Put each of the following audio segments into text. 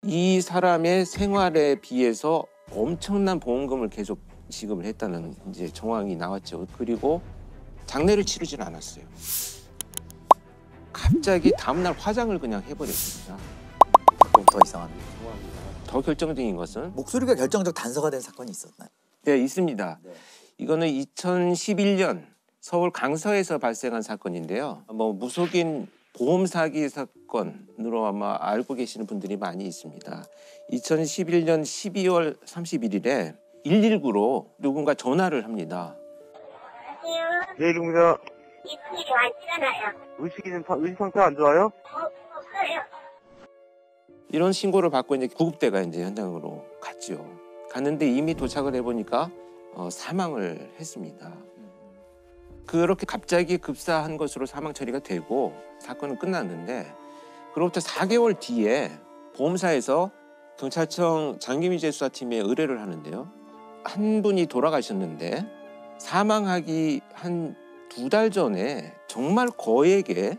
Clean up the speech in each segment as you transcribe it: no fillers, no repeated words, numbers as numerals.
이 사람의 생활에 비해서 엄청난 보험금을 계속 지급을 했다는 이제 정황이 나왔죠. 그리고 장례를 치르진 않았어요. 갑자기 다음날 화장을 그냥 해버렸습니다. 그럼 더 이상합니다. 더 결정적인 것은 목소리가 결정적 단서가 된 사건이 있었나요? 네, 있습니다. 네. 이거는 2011년 서울 강서에서 발생한 사건인데요. 무속인 보험 사기 사건으로 아마 알고 계시는 분들이 많이 있습니다. 2011년 12월 31일에 119로 누군가 전화를 합니다. 안녕하세요. 네, 누구세요? 이분이 좋아지잖아요. 의식 상태 안 좋아요? 없어요. 이런 신고를 받고 이제 구급대가 이제 현장으로 갔죠. 갔는데 이미 도착을 해보니까 사망을 했습니다. 그렇게 갑자기 급사한 것으로 사망 처리가 되고 사건은 끝났는데 그로부터 4개월 뒤에 보험사에서 경찰청 장기미제 수사팀에 의뢰를 하는데요. 한 분이 돌아가셨는데 사망하기 한 2달 전에 정말 거액의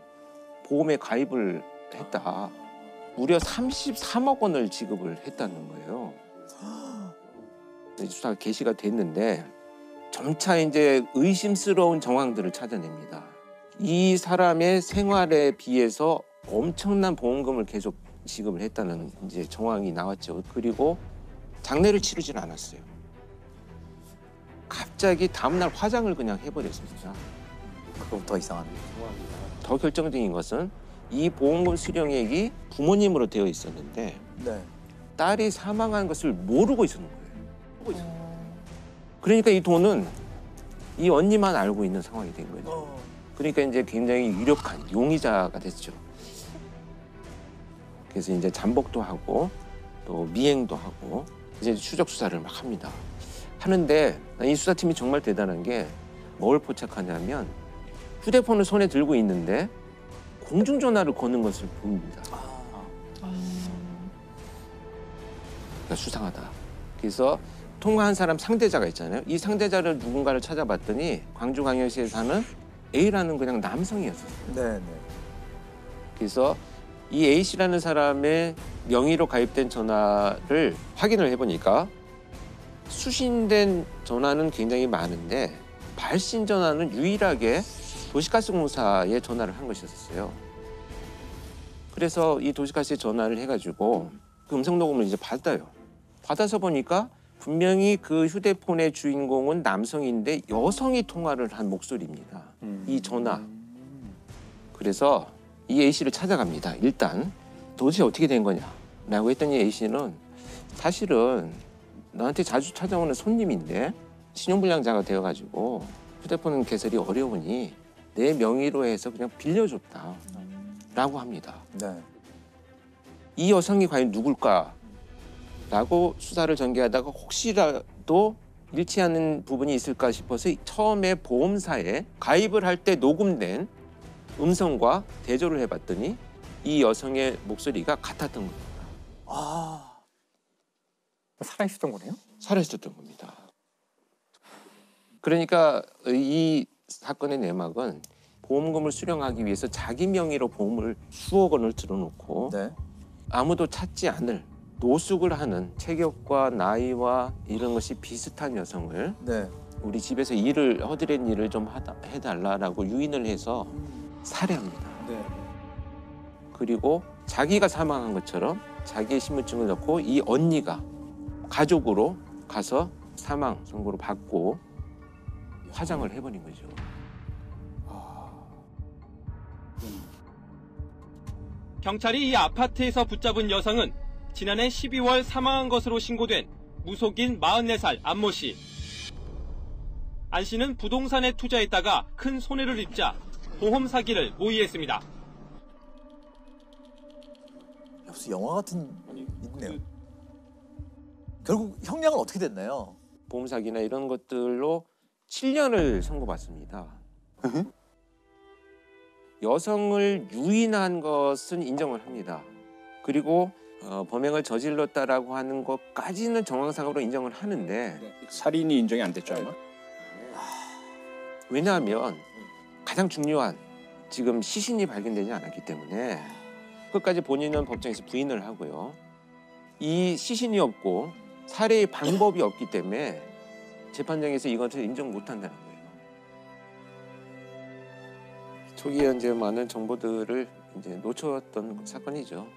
보험에 가입을 했다. 무려 33억 원을 지급을 했다는 거예요. 수사가 개시가 됐는데 점차 이제 의심스러운 정황들을 찾아냅니다. 이 사람의 생활에 비해서 엄청난 보험금을 계속 지급을 했다는 이제 정황이 나왔죠. 그리고 장례를 치르진 않았어요. 갑자기 다음날 화장을 그냥 해버렸습니다. 그럼 더 이상합니다. 더 결정적인 것은 이 보험금 수령액이 부모님으로 되어 있었는데 네. 딸이 사망한 것을 모르고 있었는 거예요. 그러니까 이 돈은 이 언니만 알고 있는 상황이 된 거예요. 그러니까 이제 굉장히 유력한 용의자가 됐죠. 그래서 이제 잠복도 하고 또 미행도 하고 이제 추적 수사를 막 합니다. 하는데 이 수사팀이 정말 대단한 게 뭘 포착하냐면 휴대폰을 손에 들고 있는데 공중전화를 거는 것을 봅니다. 그러니까 수상하다. 그래서 통화한 사람 상대자가 있잖아요. 이 상대자를 누군가를 찾아봤더니 광주광역시에 사는 A라는 그냥 남성이었어요. 네. 그래서 이 A씨라는 사람의 명의로 가입된 전화를 확인을 해보니까 수신된 전화는 굉장히 많은데 발신 전화는 유일하게 도시가스공사에 전화를 한 것이었어요. 그래서 이 도시가스에 전화를 해가지고 그 음성 녹음을 이제 받아요. 받아서 보니까 분명히 그 휴대폰의 주인공은 남성인데 여성이 통화를 한 목소리입니다. 이 전화. 그래서 이 A씨를 찾아갑니다. 일단 도대체 어떻게 된 거냐라고 했더니 A씨는 사실은 나한테 자주 찾아오는 손님인데 신용불량자가 되어가지고 휴대폰 개설이 어려우니 내 명의로 해서 그냥 빌려줬다라고 합니다. 네. 이 여성이 과연 누굴까라고 수사를 전개하다가 혹시라도 일치하는 부분이 있을까 싶어서 처음에 보험사에 가입을 할 때 녹음된 음성과 대조를 해봤더니 이 여성의 목소리가 같았던 겁니다. 살아있었던 거네요? 살아있었던 겁니다. 그러니까 이 사건의 내막은 보험금을 수령하기 위해서 자기 명의로 보험을 수억 원을 들어놓고 네. 아무도 찾지 않을 노숙을 하는 체격과 나이와 이런 것이 비슷한 여성을 네. 우리 집에서 허드렛 일을 좀 해달라라고 유인을 해서 살해합니다. 네. 그리고 자기가 사망한 것처럼 자기의 신분증을 넣고 이 언니가 가족으로 가서 사망 선고를 받고 화장을 해버린 거죠. 경찰이 이 아파트에서 붙잡은 여성은 지난해 12월 사망한 것으로 신고된 무속인 44살 안모 씨. 안 씨는 부동산에 투자했다가 큰 손해를 입자 보험 사기를 모의했습니다. 무슨 영화 같은 있네요. 결국 형량은 어떻게 됐나요? 보험 사기나 이런 것들로 7년을 선고받습니다. 여성을 유인한 것은 인정을 합니다. 그리고 범행을 저질렀다라고 하는 것까지는 정황상으로 인정을 하는데 살인이 인정이 안 됐죠 아마? 왜냐하면 가장 중요한 지금 시신이 발견되지 않았기 때문에 끝까지 본인은 법정에서 부인을 하고요. 이 시신이 없고 살해의 방법이 없기 때문에 재판장에서 이것을 인정 못한다는 거예요. 초기에 이제 많은 정보들을 이제 놓쳤던 사건이죠.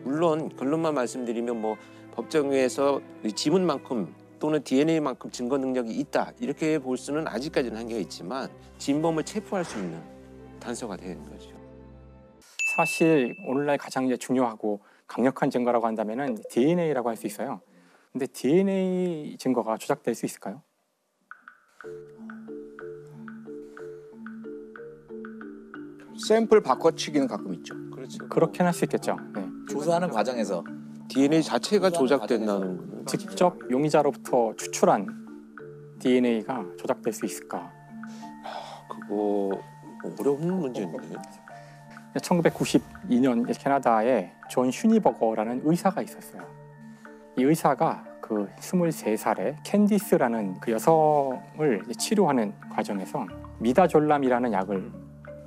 물론 결론만 말씀드리면 뭐 법정에서 지문만큼 또는 DNA만큼 증거 능력이 있다 이렇게 볼 수는 아직까지는 한계가 있지만 진범을 체포할 수 있는 단서가 되는 거죠. 사실 오늘날 가장 이제 중요하고 강력한 증거라고 한다면은 DNA라고 할 수 있어요. 근데 DNA 증거가 조작될 수 있을까요? 샘플 바꿔치기는 가끔 있죠. 그렇죠. 그렇게는 할 수 있겠죠. 네. 조사하는 과정에서 DNA 자체가 조작된다는 거는 직접 용의자로부터 추출한 DNA가 조작될 수 있을까? 그거 어려운 문제인데. 1992년 캐나다에 존 슈니버거라는 의사가 있었어요. 이 의사가 그 23살의 캔디스라는 그 여성을 치료하는 과정에서 미다졸람이라는 약을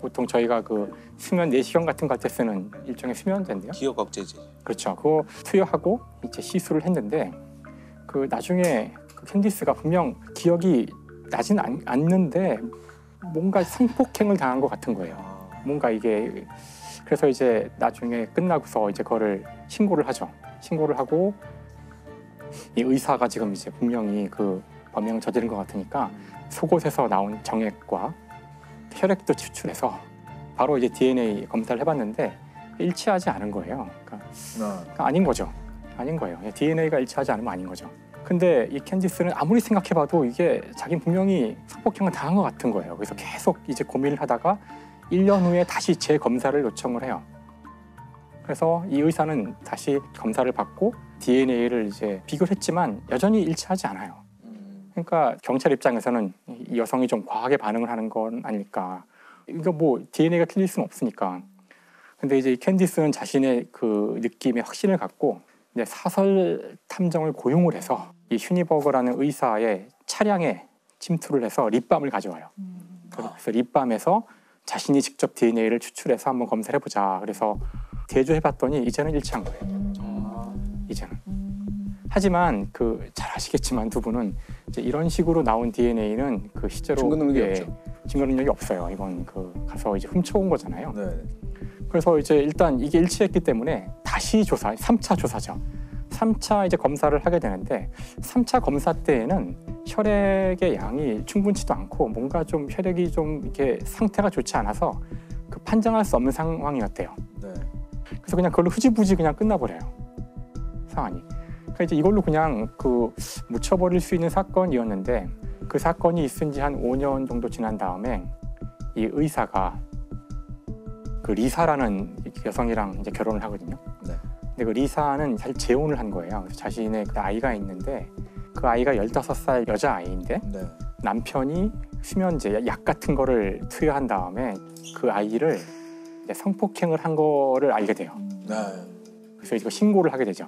보통 저희가 그 수면 4시간 같은 거 할 때 쓰는 일종의 수면제인데요. 기억 억제제. 그렇죠. 그거 투여하고 이제 시술을 했는데 그 나중에 그 캔디스가 분명 기억이 나진 않는데 뭔가 성폭행을 당한 것 같은 거예요. 뭔가 이게 그래서 이제 나중에 끝나고서 이제 그거를 신고를 하죠. 신고를 하고 이 의사가 지금 이제 분명히 그 범행을 저지른 것 같으니까 속옷에서 나온 정액과 혈액도 추출해서 바로 이제 DNA 검사를 해봤는데 일치하지 않은 거예요. 그러니까 아닌 거죠. 아닌 거예요. DNA가 일치하지 않으면 아닌 거죠. 근데 이 캔디스는 아무리 생각해봐도 이게 자기는 분명히 성폭행을 당한 것 같은 거예요. 그래서 계속 이제 고민을 하다가 1년 후에 다시 재검사를 요청을 해요. 그래서 이 의사는 다시 검사를 받고 DNA를 이제 비교를 했지만 여전히 일치하지 않아요. 그러니까 경찰 입장에서는 이 여성이 좀 과하게 반응을 하는 건 아닐까. 이거 뭐 DNA가 틀릴 수는 없으니까. 근데 이제 이 캔디스는 자신의 그 느낌에 확신을 갖고 이제 사설 탐정을 고용을 해서 이 슈니버거라는 의사의 차량에 침투를 해서 립밤을 가져와요. 그래서 립밤에서 자신이 직접 DNA를 추출해서 한번 검사를 해보자. 그래서 대조해봤더니 이제는 일치한 거예요. 이제는. 하지만 그 잘 아시겠지만 두 분은 이제 이런 식으로 나온 DNA는 그 실제로 증거 능력이 없죠. 증거 능력이 없어요. 이건 그 가서 이제 훔쳐온 거잖아요. 네. 그래서 이제 일단 이게 일치했기 때문에 다시 조사, 3차 조사죠. 3차 이제 검사를 하게 되는데 3차 검사 때에는 혈액의 양이 충분치도 않고 뭔가 좀 혈액이 좀 이렇게 상태가 좋지 않아서 그 판정할 수 없는 상황이었대요. 네. 그래서 그냥 그걸로 흐지부지 그냥 끝나버려요. 상황이. 그러니까 이제 이걸로 그냥 그 묻혀버릴 수 있는 사건이었는데 그 사건이 있은 지 한 5년 정도 지난 다음에 이 의사가 그 리사라는 여성이랑 이제 결혼을 하거든요. 네. 근데 그 리사는 사실 재혼을 한 거예요. 그래서 자신의 그 아이가 있는데 그 아이가 15살 여자아이인데 네. 남편이 수면제, 약 같은 거를 투여한 다음에 그 아이를 이제 성폭행을 한 거를 알게 돼요. 네. 그래서 이거 신고를 하게 되죠.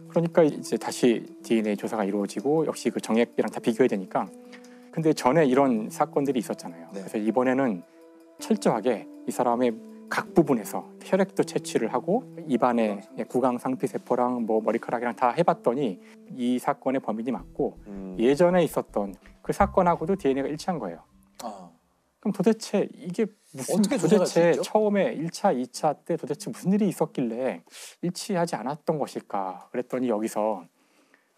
그러니까 이제 다시 DNA 조사가 이루어지고 역시 그 정액이랑 다 비교해야 되니까. 근데 전에 이런 사건들이 있었잖아요. 네. 그래서 이번에는 철저하게 이 사람의 각 부분에서 혈액도 채취를 하고 입안에 구강 상피세포랑 뭐 머리카락이랑 다 해봤더니 이 사건의 범인이 맞고 예전에 있었던 그 사건하고도 DNA가 일치한 거예요. 그럼 도대체 이게 무슨 어떻게 조작할 수 도대체 있죠? 처음에 1차, 2차 때 도대체 무슨 일이 있었길래 일치하지 않았던 것일까? 그랬더니 여기서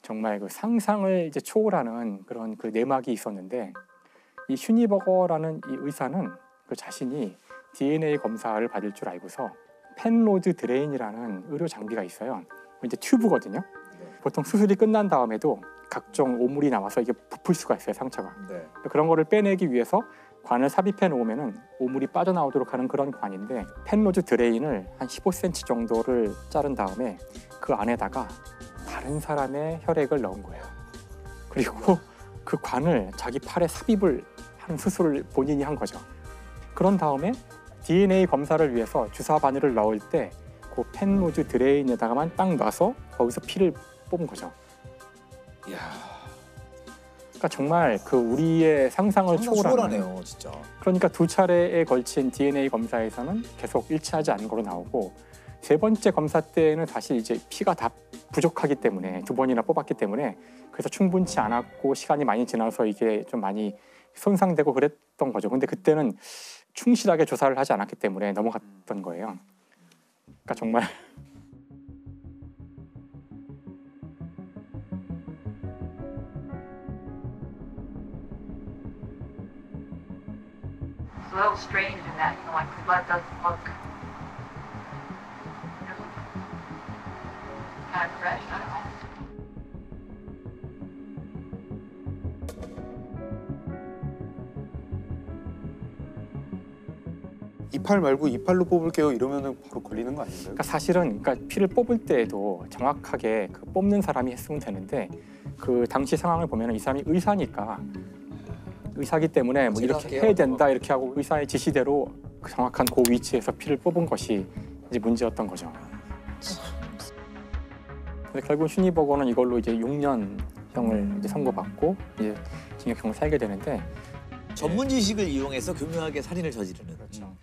정말 그 상상을 이제 초월하는 그런 그 내막이 있었는데 이 슈니버거라는 이 의사는 그 자신이 DNA 검사를 받을 줄 알고서 펜로드 드레인이라는 의료 장비가 있어요. 이제 튜브거든요. 보통 수술이 끝난 다음에도 각종 오물이 나와서 이게 부풀 수가 있어요, 상처가. 네. 그런 거를 빼내기 위해서 관을 삽입해 놓으면은 오물이 빠져나오도록 하는 그런 관인데 펜로드 드레인을 한 15cm 정도를 자른 다음에 그 안에다가 다른 사람의 혈액을 넣은 거예요. 그리고 그 관을 자기 팔에 삽입을 하는 수술을 본인이 한 거죠. 그런 다음에 DNA 검사를 위해서 주사 바늘을 넣을 때 그 펜로드 드레인에다가만 딱 놔서 거기서 피를 뽑은 거죠. 이야. 그러니까 정말 그 우리의 상상을 초월하는. 초월하네요, 진짜. 그러니까 두 차례에 걸친 DNA 검사에서는 계속 일치하지 않은 걸로 나오고 세 번째 검사 때는 사실 이제 피가 다 부족하기 때문에 2번이나 뽑았기 때문에 그래서 충분치 않았고 시간이 많이 지나서 이게 좀 많이 손상되고 그랬던 거죠. 근데 그때는 충실하게 조사를 하지 않았기 때문에 넘어갔던 거예요. 그러니까 정말 It's a little strange in that, like the blood doesn't look kind of fresh. I don't know. 이팔 말고 이팔로 뽑을게요 이러면은 바로 걸리는 거 아닌가요? 그러니까 사실은 그러니까 피를 뽑을 때에도 정확하게 그 뽑는 사람이 했으면 되는데 그 당시 상황을 보면 이 사람이 의사니까 의사기 때문에 뭐 제가 이렇게 할게요. 해야 된다 이렇게 하고 의사의 지시대로 그 정확한 그 위치에서 피를 뽑은 것이 이제 문제였던 거죠. 근데 결국 슈니버거는 이걸로 이제 6년형을 이제 선고받고 이제 징역형을 살게 되는데 전문 지식을 이용해서 교묘하게 살인을 저지르는. 그렇죠.